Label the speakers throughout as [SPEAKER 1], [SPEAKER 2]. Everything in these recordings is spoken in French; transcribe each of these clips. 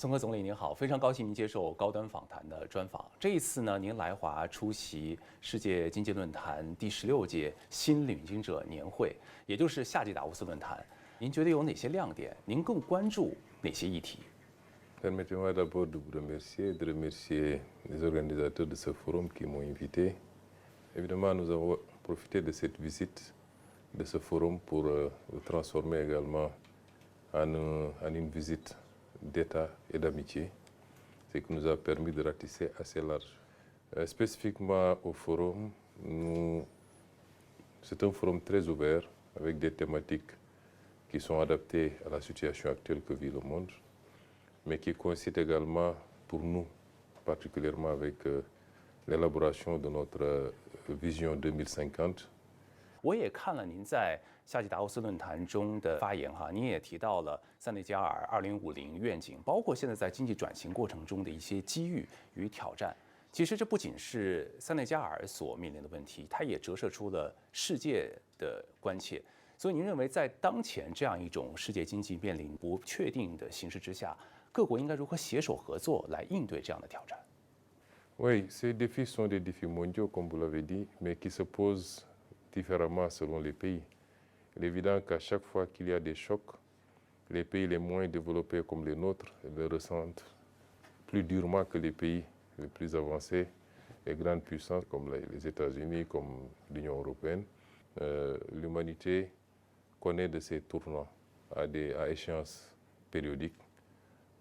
[SPEAKER 1] 宋科总理您好，非常高兴您接受高端访谈的专访。这一次呢，您来华出席世界经济论坛第16届新领军者年会，也就是夏季达沃斯论坛。您觉得有哪些亮点？您更关注哪些议题？
[SPEAKER 2] Permettez-moi d'abord de vous remercier et de remercier les organisateurs de ce forum qui m'ont invité. Évidemment, nous avons profité de cette visite, de ce forum pour le transformer également en une visite d'État et d'amitié, ce qui nous a permis de ratisser assez large. Spécifiquement au forum, c'est un forum très ouvert avec des thématiques qui sont adaptées à la situation actuelle que vit le monde, mais qui coïncide également pour nous, particulièrement avec l'élaboration de notre vision 2050.
[SPEAKER 1] 我也看了您在夏季达沃斯论坛中的发言哈，您也提到了塞内加尔2050愿景，包括现在在经济转型过程中的一些机遇与挑战。其实这不仅是塞内加尔所面临的问题，它也折射出了世界的关切。所以您认为，在当前这样一种世界经济面临不确定的形势之下，各国应该如何携手合作来应对这样的挑战？
[SPEAKER 2] Oui, ces défis sont des défis mondiaux, comme vous l'avez dit, mais qui se posent différemment selon les pays. Il est évident qu'à chaque fois qu'il y a des chocs, les pays les moins développés comme les nôtres le ressentent plus durement que les pays les plus avancés, les grandes puissances comme les États-Unis, comme l'Union européenne. L'humanité connaît de ces tournants à échéances périodiques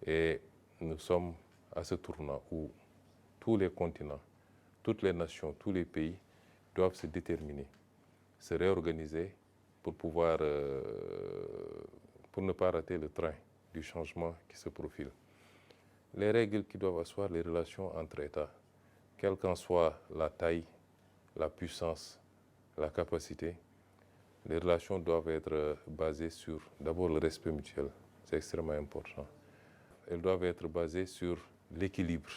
[SPEAKER 2] et nous sommes à ce tournant où tous les continents, toutes les nations, tous les pays doivent se déterminer, se réorganiser pour pouvoir, pour ne pas rater le train du changement qui se profile. Les règles qui doivent asseoir les relations entre États, quelle qu'en soit la taille, la puissance, la capacité, les relations doivent être basées sur d'abord le respect mutuel, c'est extrêmement important. Elles doivent être basées sur l'équilibre,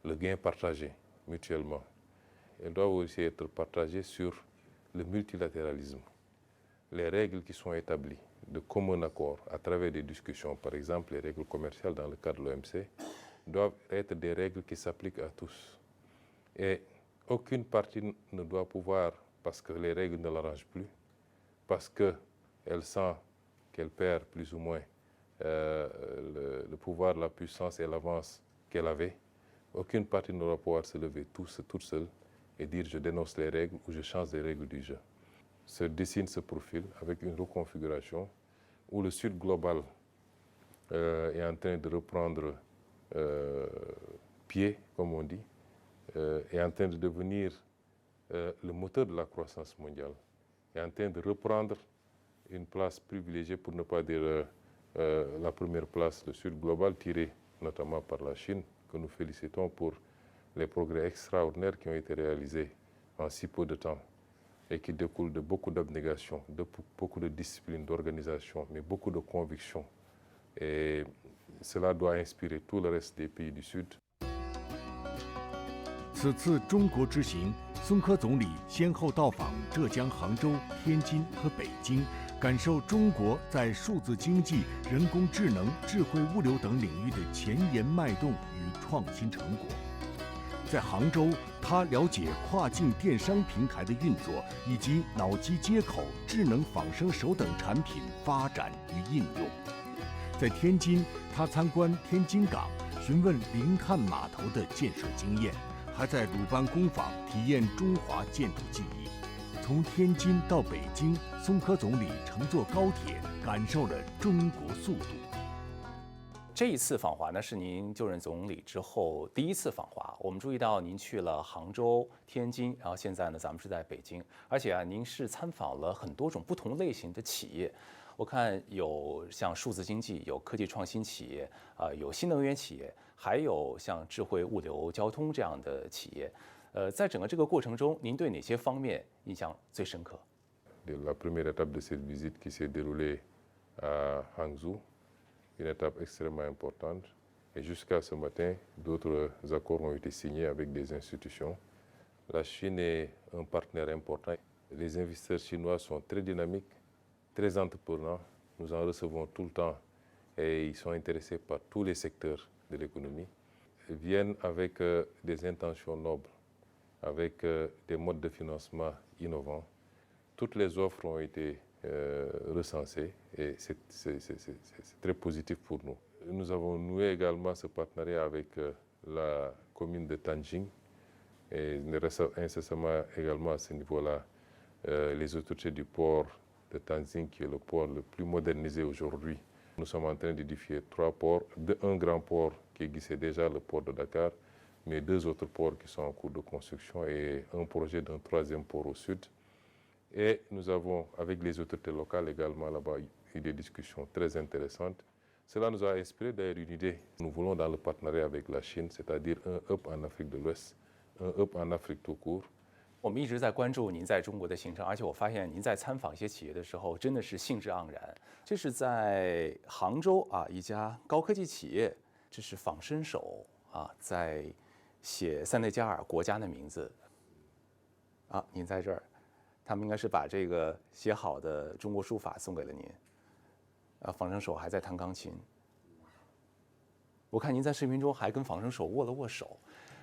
[SPEAKER 2] le gain partagé mutuellement. Elles doivent aussi être partagées sur le multilatéralisme. Les règles qui sont établies de commun accord à travers des discussions, par exemple les règles commerciales dans le cadre de l'OMC, doivent être des règles qui s'appliquent à tous. Et aucune partie ne doit pouvoir, parce que les règles ne l'arrangent plus, parce qu'elle sent qu'elle perd plus ou moins le pouvoir, la puissance et l'avance qu'elle avait, aucune partie ne doit pouvoir se lever toute seule et dire je dénonce les règles ou je change les règles du jeu. Se dessine ce profil avec une reconfiguration où le Sud global est en train de reprendre pied, comme on dit, est en train de devenir le moteur de la croissance mondiale, est en train de reprendre une place privilégiée, pour ne pas dire la première place, le Sud global, tiré notamment par la Chine, que nous félicitons pour les progrès extraordinaires qui ont été réalisés en si peu de temps et qui découlent de beaucoup d'abnégation, de beaucoup de discipline, d'organisation, mais beaucoup de conviction. Et cela doit inspirer tout le reste des pays du Sud.
[SPEAKER 3] 此次中国之行，孙科总理先后到访浙江杭州、天津和北京，感受中国在数字经济、人工智能、智慧物流等领域的前沿脉动与创新成果。在杭州，他了解跨境电商平台的运作，以及脑机接口、智能仿生手等产品发展与应用。在天津，他参观天津港，询问零碳码头的建设经验。还在鲁班工坊体验中华建筑技艺。从天津到北京，孙科总理乘坐高铁，感受了中国速度。
[SPEAKER 1] 这一次访华呢，是您就任总理之后第一次访华。我们注意到您去了杭州、天津，然后现在呢，咱们是在北京，而且啊，您是参访了很多种不同类型的企业。我看有像数字经济、有科技创新企业有新能源企业，还有像智慧物流、交通这样的企业。在整个这个过程中，您对哪些方面印象最深刻？
[SPEAKER 2] La première étape de cette visite qui s'est déroulée à Hangzhou, une étape extrêmement importante. Et jusqu'à ce matin, d'autres accords ont été signés avec des institutions. La Chine est un partenaire important. Les investisseurs chinois sont très dynamiques, très entreprenants. Nous en recevons tout le temps et ils sont intéressés par tous les secteurs de l'économie, viennent avec des intentions nobles, avec des modes de financement innovants. Toutes les offres ont été recensées et c'est très positif pour nous. Nous avons noué également ce partenariat avec la commune de Tanjing et incessamment également à ce niveau-là, les autorités du port de Tanjing, qui est le port le plus modernisé aujourd'hui. Nous sommes en train d'édifier 3 ports, un grand port qui existait déjà, le port de Dakar, mais 2 autres ports qui sont en cours de construction et un projet d'un 3e port au sud. Et nous avons, avec les autorités locales également là-bas, eu des discussions très intéressantes. Cela nous a inspiré d'ailleurs une idée. Nous voulons dans le partenariat avec la Chine, c'est-à-dire un hub en Afrique de l'Ouest, un hub en Afrique tout court.
[SPEAKER 1] 我们一直在关注您在中国的行程，而且我发现您在参访一些企业的时候，真的是兴致盎然。这是在杭州啊，一家高科技企业，这是仿生手啊，在写塞内加尔国家的名字。啊，您在这儿，他们应该是把这个写好的中国书法送给了您。啊，仿生手还在弹钢琴。我看您在视频中还跟仿生手握了握手，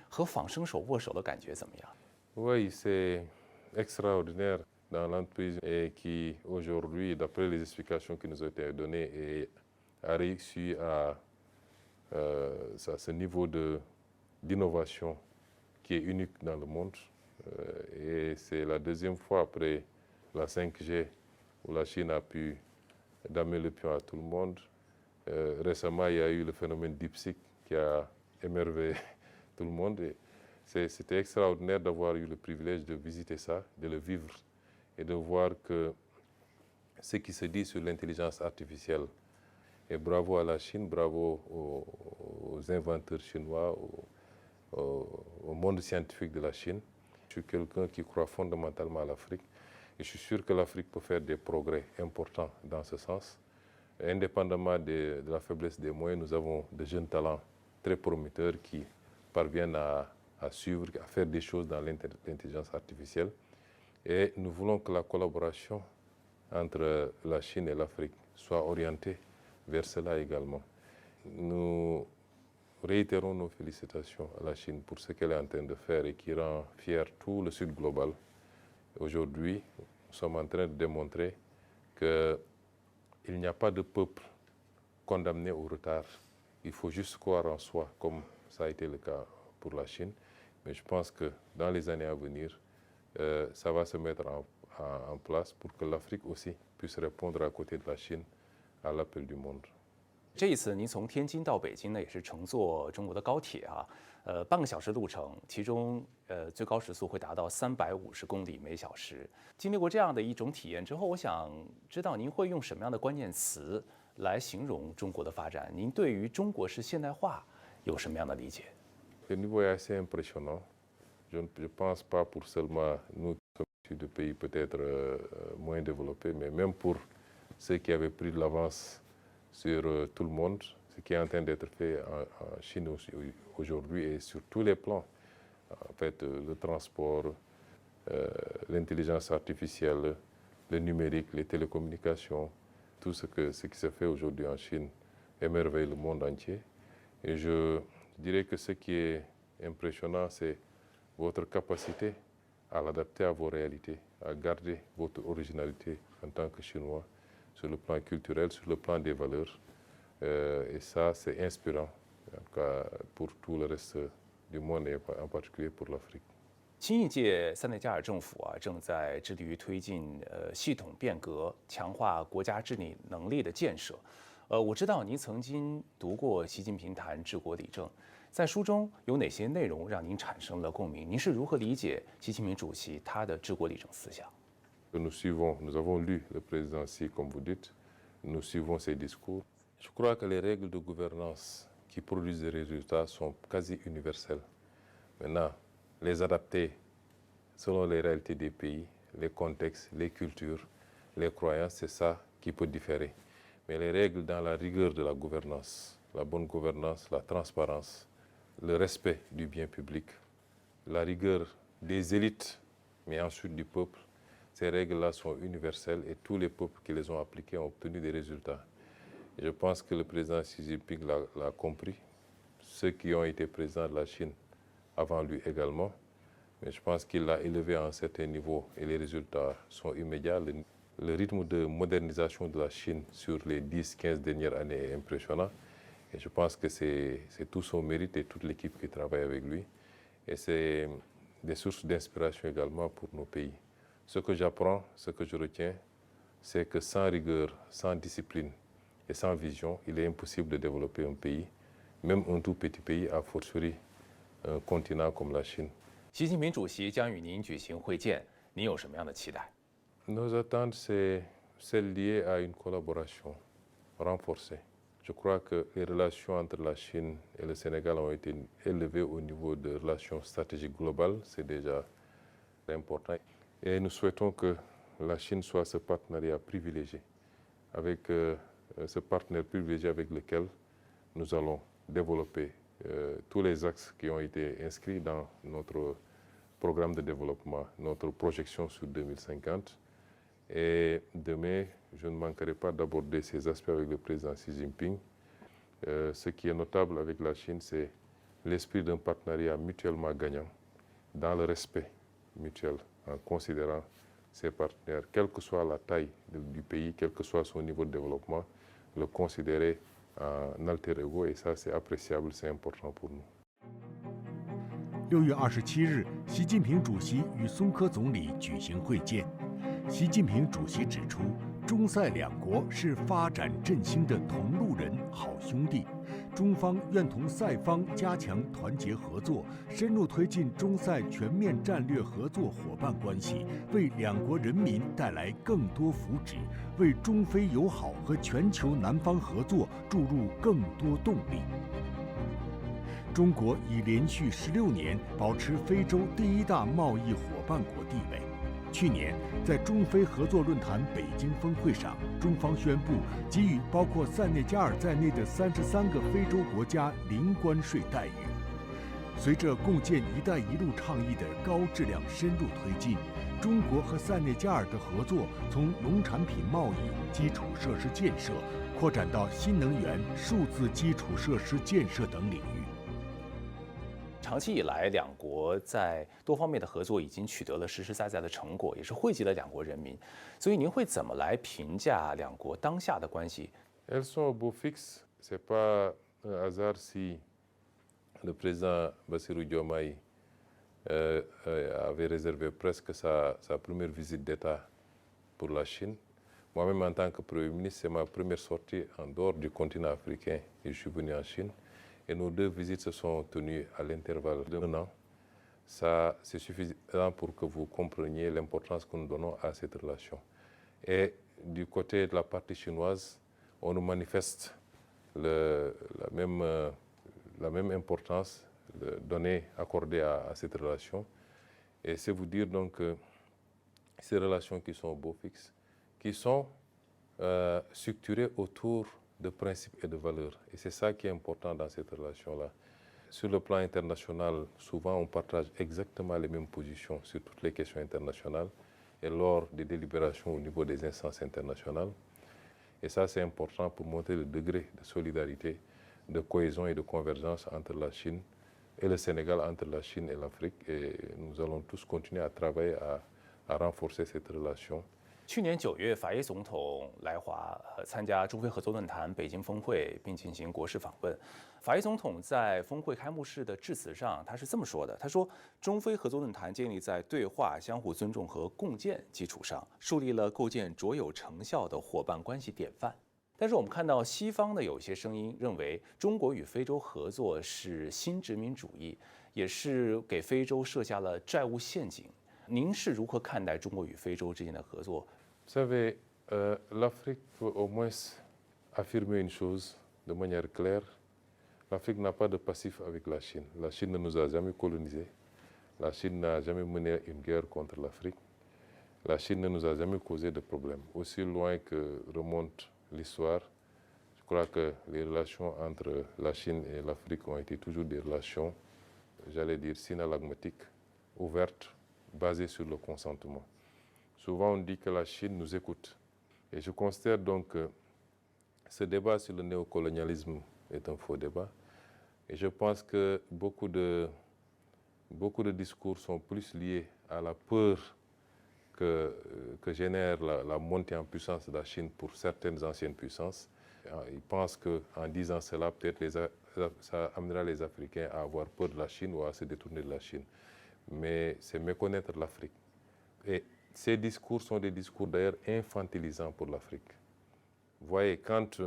[SPEAKER 1] 和仿生手握手的感觉怎么样？
[SPEAKER 2] Oui, c'est extraordinaire dans l'entreprise et qui aujourd'hui, d'après les explications qui nous ont été données, a réussi à ce niveau d'innovation qui est unique dans le monde. Et c'est la 2e fois après la 5G où la Chine a pu damer le pion à tout le monde. Récemment, il y a eu le phénomène DeepSeek qui a émerveillé tout le monde. C'était extraordinaire d'avoir eu le privilège de visiter ça, de le vivre et de voir que ce qui se dit sur l'intelligence artificielle. Et bravo à la Chine, bravo aux inventeurs chinois, au monde scientifique de la Chine. Je suis quelqu'un qui croit fondamentalement à l'Afrique et je suis sûr que l'Afrique peut faire des progrès importants dans ce sens. Indépendamment de la faiblesse des moyens, nous avons de jeunes talents très prometteurs qui parviennent à suivre, à faire des choses dans l'intelligence artificielle. Et nous voulons que la collaboration entre la Chine et l'Afrique soit orientée vers cela également. Nous réitérons nos félicitations à la Chine pour ce qu'elle est en train de faire et qui rend fier tout le Sud global. Aujourd'hui, nous sommes en train de démontrer qu'il n'y a pas de peuple condamné au retard. Il faut juste croire en soi, comme ça a été le cas pour la Chine. Mais je pense que dans les années à venir, ça va se mettre en place pour que l'Afrique aussi puisse répondre à côté de la Chine à l'appel du monde.
[SPEAKER 1] 这一次您从天津到北京呢，也是乘坐中国的高铁啊，半个小时路程，其中最高时速会达到350公里每小时。经历过这样的一种体验之后，我想知道您会用什么样的关键词来形容中国的发展？您对于中国式现代化有什么样的理解？
[SPEAKER 2] Le niveau est assez impressionnant. Je ne pense pas pour seulement nous qui sommes issus de pays peut-être moins développés, mais même pour ceux qui avaient pris de l'avance sur tout le monde, ce qui est en train d'être fait en Chine aujourd'hui et sur tous les plans. En fait, le transport, l'intelligence artificielle, le numérique, les télécommunications, tout ce qui se fait aujourd'hui en Chine émerveille le monde entier. Et je dirais que ce qui est impressionnant, c'est votre capacité à l'adapter à vos réalités, à garder votre originalité en tant que Chinois sur le plan culturel, sur le plan des valeurs. Et ça, c'est inspirant en tout cas, pour tout le reste du monde et en particulier pour l'Afrique.
[SPEAKER 1] 新一届塞内加尔政府啊，正在致力于推进系统变革，强化国家治理能力的建设。我知道您曾经读过习近平谈治国理政，在书中有哪些内容让您产生了共鸣？您是如何理解习近平主席他的治国理政思想？
[SPEAKER 2] Nous avons lu le président Xi, comme vous dites, nous suivons ses discours. Je crois que les règles de gouvernance qui produisent des résultats sont quasi universelles. Maintenant, les adapter selon les réalités des pays, les contextes, les cultures, les croyances, c'est ça qui peut différer. Mais les règles dans la rigueur de la gouvernance, la bonne gouvernance, la transparence, le respect du bien public, la rigueur des élites, mais ensuite du peuple, ces règles-là sont universelles et tous les peuples qui les ont appliquées ont obtenu des résultats. Et je pense que le président Xi Jinping l'a compris. Ceux qui ont été présidents de la Chine avant lui également. Mais je pense qu'il l'a élevé à un certain niveau et les résultats sont immédiats. Le rythme de modernisation de la Chine sur les 10-15 dernières années est impressionnant. Et je pense que c'est tout son mérite et toute l'équipe qui travaille avec lui. Et c'est des sources d'inspiration également pour nos pays. Ce que j'apprends, ce que je retiens, c'est que sans rigueur, sans discipline et sans vision, il est impossible de développer un pays, même un tout petit pays, a fortiori un continent comme la Chine.
[SPEAKER 1] 习近平主席将与您举行会见，您有什么样的期待？
[SPEAKER 2] Nos attentes, c'est celles liées à une collaboration renforcée. Je crois que les relations entre la Chine et le Sénégal ont été élevées au niveau de relations stratégiques globales. C'est déjà important. Et nous souhaitons que la Chine soit ce partenariat privilégié, avec ce partenaire privilégié avec lequel nous allons développer tous les axes qui ont été inscrits dans notre programme de développement, notre projection sur 2050. Et demain, je ne manquerai pas d'aborder ces aspects avec le président Xi Jinping. Ce qui est notable avec la Chine, c'est l'esprit d'un partenariat mutuellement gagnant, dans le respect mutuel, en considérant ses partenaires, quelle que soit la taille du pays, quel que soit son niveau de développement, le considérer en alter ego, et ça c'est appréciable, c'est important pour nous.
[SPEAKER 3] 6月27日，习近平主席与松科总理举行会见。习近平主席指出，中塞两国是发展振兴的同路人、好兄弟。中方愿同塞方加强团结合作，深入推进中塞全面战略合作伙伴关系，为两国人民带来更多福祉，为中非友好和全球南方合作注入更多动力。中国已连续16年保持非洲第1大贸易伙伴国地位。去年，在中非合作论坛北京峰会上，中方宣布给予包括塞内加尔在内的33个非洲国家零关税待遇。随着共建“一带一路”倡议的高质量深入推进，中国和塞内加尔的合作从农产品贸易、基础设施建设扩展到新能源、数字基础设施建设等领域。
[SPEAKER 1] 长期以来，两国在多方面的合作已经取得了实实在在的成果，也是惠及了两国人民。所以，您会怎么来评价两国当下的关系？
[SPEAKER 2] Elles sont au beau fixe. C'est pas un hasard si le président Bassirou Diomaye avait réservé presque sa première visite d'État pour la Chine. Moi-même, en tant que Premier ministre, c'est ma première sortie en dehors du continent africain et je suis venu en Chine. Et nos deux visites se sont tenues à l'intervalle d'1 an. Ça, c'est suffisant pour que vous compreniez l'importance que nous donnons à cette relation. Et du côté de la partie chinoise, on nous manifeste la même importance donnée, accordée à cette relation. Et c'est vous dire donc que ces relations qui sont au beau fixe, qui sont structurées autour de principes et de valeurs. Et c'est ça qui est important dans cette relation-là. Sur le plan international, souvent on partage exactement les mêmes positions sur toutes les questions internationales et lors des délibérations au niveau des instances internationales. Et ça, c'est important pour montrer le degré de solidarité, de cohésion et de convergence entre la Chine et le Sénégal, entre la Chine et l'Afrique. Et nous allons tous continuer à travailler à renforcer cette relation.
[SPEAKER 1] 去年9月，法伊总统来华参加中非合作论坛北京峰会，并进行国事访问。法伊总统在峰会开幕式的致辞上，他是这么说的：“他说，中非合作论坛建立在对话、相互尊重和共建基础上，树立了构建卓有成效的伙伴关系典范。”但是我们看到西方的有些声音认为，中国与非洲合作是新殖民主义，也是给非洲设下了债务陷阱。您是如何看待中国与非洲之间的合作？
[SPEAKER 2] Vous savez, l'Afrique peut au moins affirmer une chose de manière claire. L'Afrique n'a pas de passif avec la Chine. La Chine ne nous a jamais colonisés. La Chine n'a jamais mené une guerre contre l'Afrique. La Chine ne nous a jamais causé de problèmes. Aussi loin que remonte l'histoire, je crois que les relations entre la Chine et l'Afrique ont été toujours des relations, j'allais dire, synalagmatiques, ouvertes, basées sur le consentement. Souvent, on dit que la Chine nous écoute. Et je considère donc que ce débat sur le néocolonialisme est un faux débat. Et je pense que beaucoup de discours sont plus liés à la peur que génère la montée en puissance de la Chine pour certaines anciennes puissances. Ils pensent qu'en disant cela, peut-être ça amènera les Africains à avoir peur de la Chine ou à se détourner de la Chine. Mais c'est méconnaître l'Afrique. Et ces discours sont des discours d'ailleurs infantilisants pour l'Afrique. Vous voyez, quand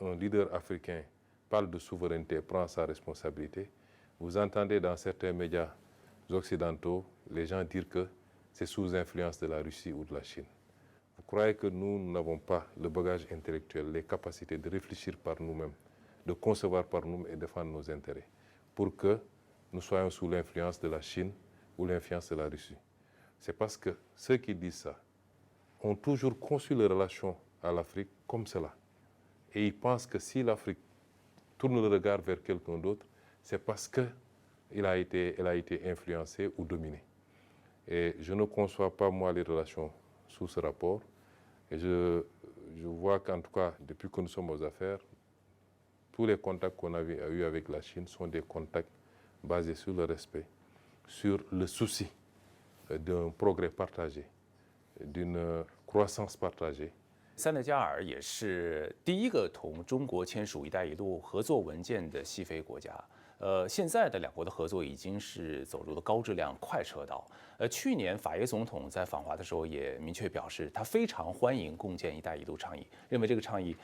[SPEAKER 2] un leader africain parle de souveraineté, prend sa responsabilité, vous entendez dans certains médias occidentaux les gens dire que c'est sous influence de la Russie ou de la Chine. Vous croyez que nous n'avons pas le bagage intellectuel, les capacités de réfléchir par nous-mêmes, de concevoir par nous-mêmes et défendre nos intérêts, pour que nous soyons sous l'influence de la Chine ou l'influence de la Russie? C'est parce que ceux qui disent ça ont toujours conçu les relations à l'Afrique comme cela. Et ils pensent que si l'Afrique tourne le regard vers quelqu'un d'autre, c'est parce qu'elle a été influencée ou dominée. Et je ne conçois pas, moi, les relations sous ce rapport. Et je vois qu'en tout cas, depuis que nous sommes aux affaires, tous les contacts qu'on a eus avec la Chine sont des contacts basés sur le respect, sur le souci d'un progrès partagé, d'une croissance partagée.
[SPEAKER 1] 塞内加尔也是第一个同中国签署“一带一路”合作文件的西非国家。现在的两国的合作已经是走入了高质量快车道。去年法耶总统在访华的时候也明确表示，他非常欢迎共建“一带一路”倡议，认为这个倡议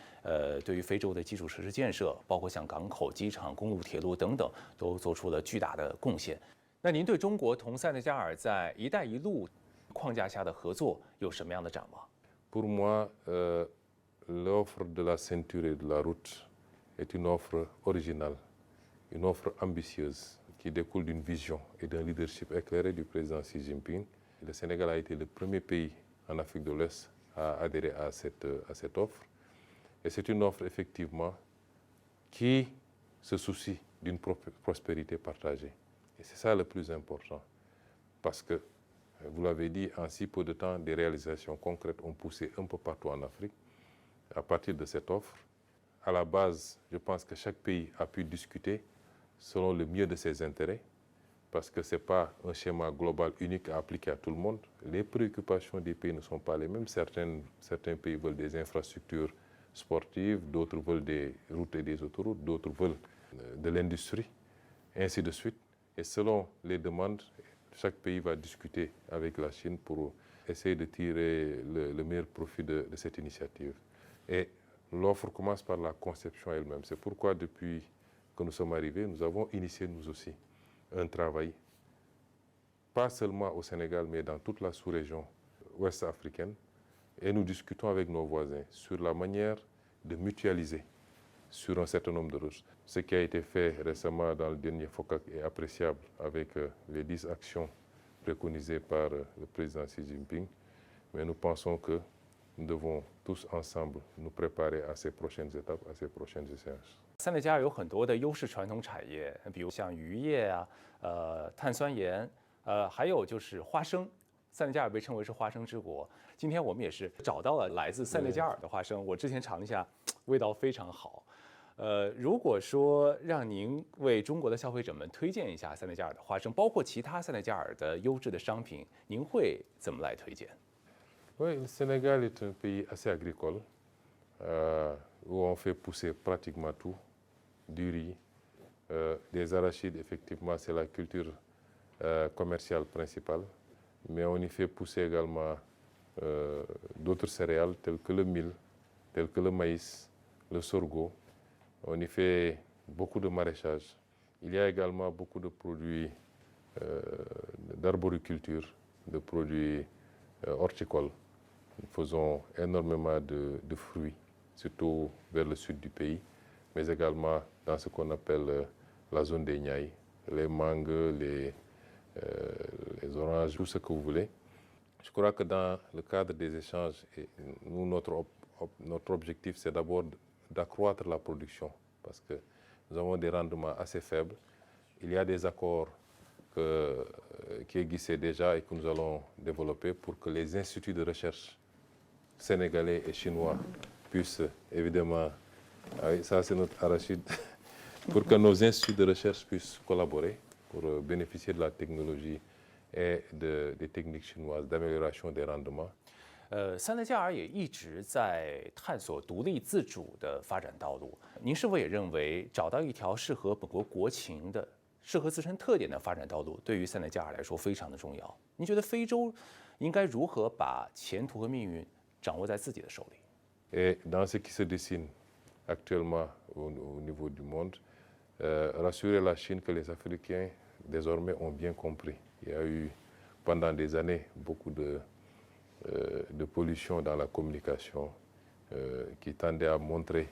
[SPEAKER 1] 对于非洲的基础设施建设，包括像港口、机场、公路、铁路等等，都做出了巨大的贡献。那您对中国同塞内加尔在“一带一路”框架下的合作有什么样的展望？
[SPEAKER 2] Pour moi, l'offre de la ceinture et de la route est une offre originale, une offre ambitieuse qui découle d'une vision et d'un leadership éclairé du président Xi Jinping. Le Sénégal a été le premier pays en Afrique de l'Ouest à adhérer à cette offre. Et c'est une offre effectivement qui se soucie d'une prospérité partagée. Et c'est ça le plus important. Parce que, vous l'avez dit, en si peu de temps, des réalisations concrètes ont poussé un peu partout en Afrique à partir de cette offre. À la base, je pense que chaque pays a pu discuter selon le mieux de ses intérêts, parce que ce n'est pas un schéma global unique à appliquer à tout le monde. Les préoccupations des pays ne sont pas les mêmes. Certains pays veulent des infrastructures sportives, d'autres veulent des routes et des autoroutes, d'autres veulent de l'industrie, et ainsi de suite. Et selon les demandes, chaque pays va discuter avec la Chine pour essayer de tirer le meilleur profit de cette initiative. Et l'offre commence par la conception elle-même. C'est pourquoi depuis que nous sommes arrivés, nous avons initié nous aussi un travail, pas seulement au Sénégal, mais dans toute la sous-région ouest africaine. Et nous discutons avec nos voisins sur la manière de mutualiser sur un certain nombre de routes. Ce qui a été fait récemment dans le dernier FOCAC est appréciable avec les 10 actions préconisées par le président Xi Jinping. Mais nous pensons que nous devons tous ensemble nous préparer à ces prochaines étapes, à ces prochaines échéances.
[SPEAKER 1] 塞内加尔有很多的优势传统产业，比如像渔业啊、碳酸盐，还有就是花生。塞内加尔被称为是花生之国。今天我们也是找到了来自塞内加尔的花生，我之前尝了一下，味道非常好。如果说让您为中国的消费者们推荐一下塞内加尔的花生，包括其他塞内加尔的优质的商品，您会怎么来推荐？
[SPEAKER 2] Oui, le Sénégal est un pays assez agricole, où on fait pousser pratiquement tout, du riz, des arachides, effectivement, c'est la culture commerciale principale, mais on y fait pousser également d'autres céréales telles que le mil, telles que le maïs, le sorgho. On y fait beaucoup de maraîchage. Il y a également beaucoup de produits d'arboriculture, de produits horticoles. Nous faisons énormément de fruits, surtout vers le sud du pays, mais également dans ce qu'on appelle la zone des Niayes, les mangues, les oranges, tout ce que vous voulez. Je crois que dans le cadre des échanges, nous, notre objectif, c'est d'abord d'accroître la production, parce que nous avons des rendements assez faibles. Il y a des accords qui existaient déjà et que nous allons développer pour que les instituts de recherche sénégalais et chinois puissent évidemment, ah oui, ça c'est notre arachide, pour que nos instituts de recherche puissent collaborer pour bénéficier de la technologie et des techniques chinoises d'amélioration des rendements.
[SPEAKER 1] 三德加尔也一直在探索独立自主的发展道路。您是否也认为找到一条适合本国国情的、适合自身特点的发展道路，对于三德加尔来说非常的重要？您觉得非洲应该如何把前途和命运掌握在自己的手里？
[SPEAKER 2] Et dans ce qui se dessine actuellement au niveau du monde, rassurer la Chine que les Africains désormais ont bien compris. Il y a eu pendant des années beaucoup de pollution dans la communication qui tendait à montrer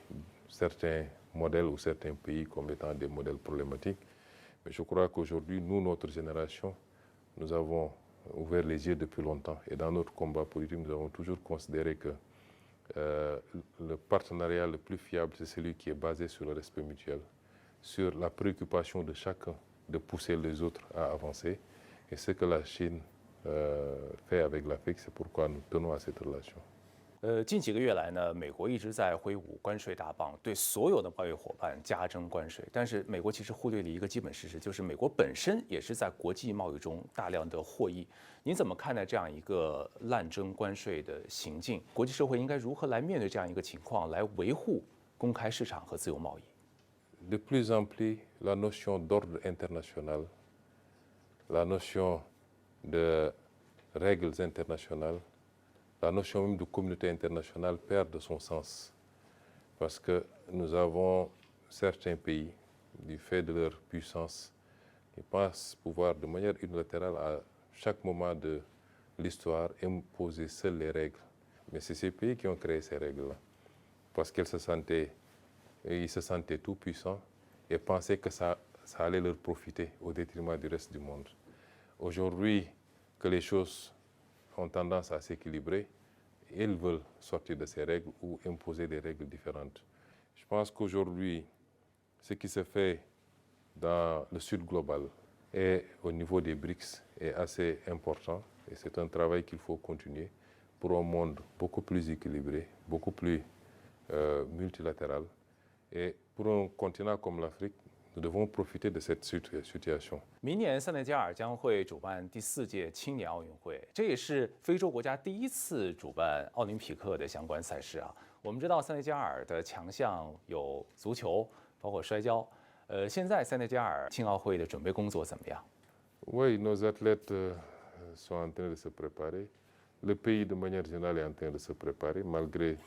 [SPEAKER 2] certains modèles ou certains pays comme étant des modèles problématiques. Mais je crois qu'aujourd'hui, nous, notre génération, nous avons ouvert les yeux depuis longtemps. Et dans notre combat politique, nous avons toujours considéré que le partenariat le plus fiable, c'est celui qui est basé sur le respect mutuel, sur la préoccupation de chacun de pousser les autres à avancer. Et ce que la Chine fait avec l'Afrique, c'est pourquoi nous tenons à cette relation.
[SPEAKER 1] 近几个月来呢，美国一直在挥舞关税大棒，对所有的贸易伙伴加征关税。但是美国其实忽略了一个基本事实，就是美国本身也是在国际贸易中大量的获益。您怎么看待这样一个滥征关税的行径？国际社会应该如何来面对这样一个情况，来维护公开市场和自由贸易？
[SPEAKER 2] De plus en plus, la notion d'ordre international, la notion de règles internationales, la notion même de communauté internationale perd de son sens. Parce que nous avons certains pays, du fait de leur puissance, qui pensent pouvoir de manière unilatérale à chaque moment de l'histoire imposer seuls les règles. Mais c'est ces pays qui ont créé ces règles-là. Parce qu'ils se sentaient tout puissants et pensaient que ça allait leur profiter au détriment du reste du monde. Aujourd'hui, que les choses ont tendance à s'équilibrer, ils veulent sortir de ces règles ou imposer des règles différentes. Je pense qu'aujourd'hui, ce qui se fait dans le sud global et au niveau des BRICS est assez important et c'est un travail qu'il faut continuer pour un monde beaucoup plus équilibré, beaucoup plus multilatéral. Et pour un continent comme l'Afrique, nous devons profiter de cette situation.
[SPEAKER 1] 明年塞内加尔将会主办第4届青年奥运会，这也是非洲国家第一次主办奥林匹克的相关赛事啊。我们知道塞内加尔的强项有足球，包括摔跤。现在塞内加尔青奥会的准备工作怎么样？
[SPEAKER 2] Oui, nos athlètes sont en train de se préparer. Le pays, de manière générale, est en train de se préparer, malgré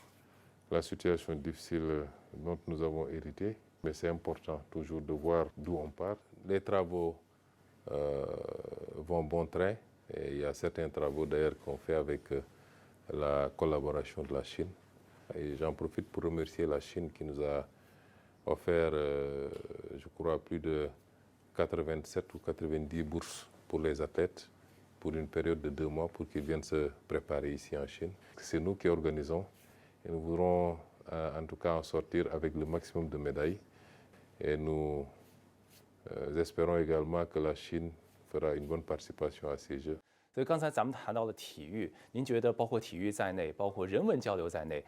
[SPEAKER 2] la situation difficile dont nous avons hérité. Mais c'est important toujours de voir d'où on part. Les travaux vont bon train. Et il y a certains travaux d'ailleurs qu'on fait avec la collaboration de la Chine. Et j'en profite pour remercier la Chine qui nous a offert, je crois, plus de 87 ou 90 bourses pour les athlètes pour une période de 2 mois pour qu'ils viennent se préparer ici en Chine. C'est nous qui organisons et nous voudrons en tout cas en sortir avec le maximum de médailles. Et nous espérons également que la Chine fera une bonne participation à ces Jeux.
[SPEAKER 1] 所以刚才咱们谈到了体育，您觉得包括体育在内，包括人文交流在内，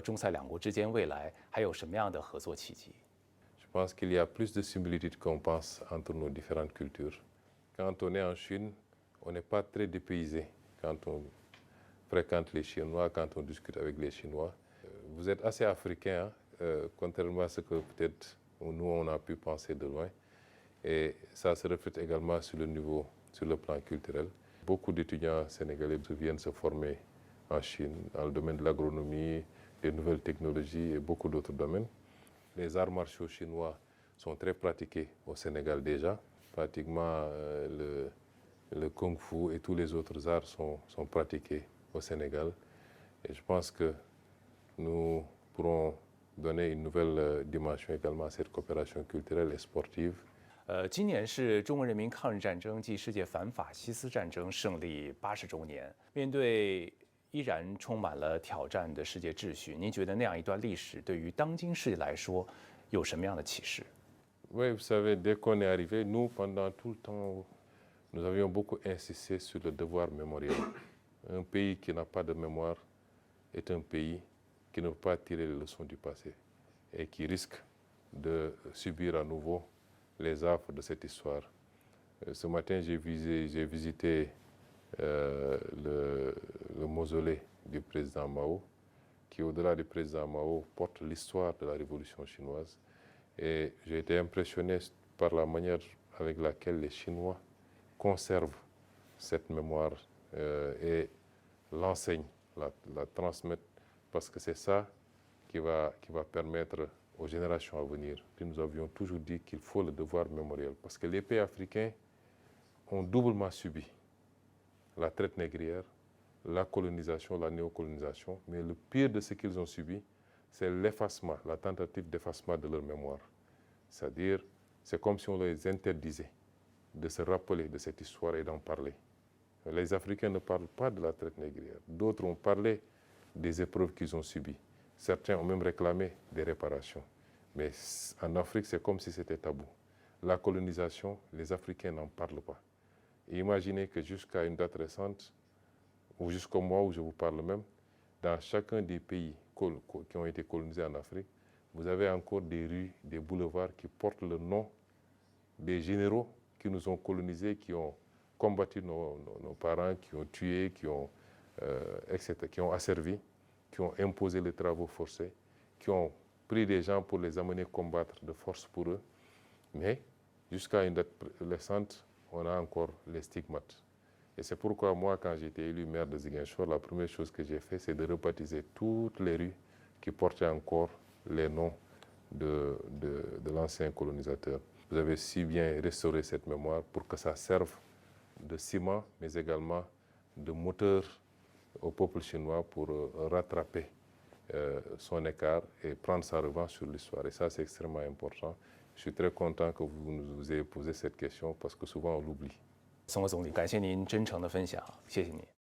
[SPEAKER 1] 中塞两国之间未来还有什么样的合作契机？
[SPEAKER 2] Je pense qu'il y a plus de similitudes qu'on pense entre nos différentes cultures. Quand on est en Chine, on n'est pas très dépaysé quand on fréquente les Chinois, quand on discute avec les Chinois. Vous êtes assez africain, contrairement à ce que peut-être nous on a pu penser de loin. Et ça se reflète également sur le plan culturel. Beaucoup d'étudiants sénégalais viennent se former en Chine dans le domaine de l'agronomie, des nouvelles technologies et beaucoup d'autres domaines. Les arts martiaux chinois sont très pratiqués au Sénégal déjà. Pratiquement le kung fu et tous les autres arts sont pratiqués au Sénégal. Et je pense que nous pourrons donner une nouvelle dimension également à cette coopération culturelle et sportive.
[SPEAKER 1] 今年是中国人民抗日战争暨世界反法西斯战争胜利80周年。面对依然充满了挑战的世界秩序，您觉得那样一段历史对于当今世界来说有什么样的启示？
[SPEAKER 2] Oui, vous savez, dès qu'on est arrivé, nous, pendant tout le temps, nous avions beaucoup insisté sur le devoir mémoriel. Un pays qui n'a pas de mémoire est un pays qui ne veut pas tirer les leçons du passé et qui risque de subir à nouveau les affres de cette histoire. Ce matin, j'ai visité le mausolée du président Mao, qui, au-delà du président Mao, porte l'histoire de la révolution chinoise. Et j'ai été impressionné par la manière avec laquelle les Chinois conservent cette mémoire et l'enseignent, la transmettent, parce que c'est ça qui va permettre aux générations à venir. Puis nous avions toujours dit qu'il faut le devoir mémoriel, parce que les pays africains ont doublement subi la traite négrière, la colonisation, la néocolonisation, mais le pire de ce qu'ils ont subi, c'est l'effacement, la tentative d'effacement de leur mémoire. C'est-à-dire, c'est comme si on les interdisait de se rappeler de cette histoire et d'en parler. Les Africains ne parlent pas de la traite négrière. D'autres ont parlé des épreuves qu'ils ont subies. Certains ont même réclamé des réparations. Mais en Afrique, c'est comme si c'était tabou. La colonisation, les Africains n'en parlent pas. Et imaginez que jusqu'à une date récente, ou jusqu'au mois où je vous parle même, dans chacun des pays qui ont été colonisés en Afrique, vous avez encore des rues, des boulevards qui portent le nom des généraux qui nous ont colonisés, qui ont combattu nos parents, qui ont tué, etc., qui ont asservi, qui ont imposé les travaux forcés, qui ont pris des gens pour les amener combattre de force pour eux. Mais jusqu'à une date récente, on a encore les stigmates. Et c'est pourquoi moi, quand j'ai été élu maire de Ziguinchor, la première chose que j'ai fait, c'est de rebaptiser toutes les rues qui portaient encore les noms de l'ancien colonisateur. Vous avez si bien restauré cette mémoire pour que ça serve de ciment, mais également de moteur au peuple chinois pour rattraper son écart et prendre sa revanche sur l'histoire. Et ça, c'est extrêmement important. Je suis très content que vous nous ayez posé cette question parce que souvent on l'oublie.
[SPEAKER 1] 宋和总理，感谢您真诚的分享，谢谢您。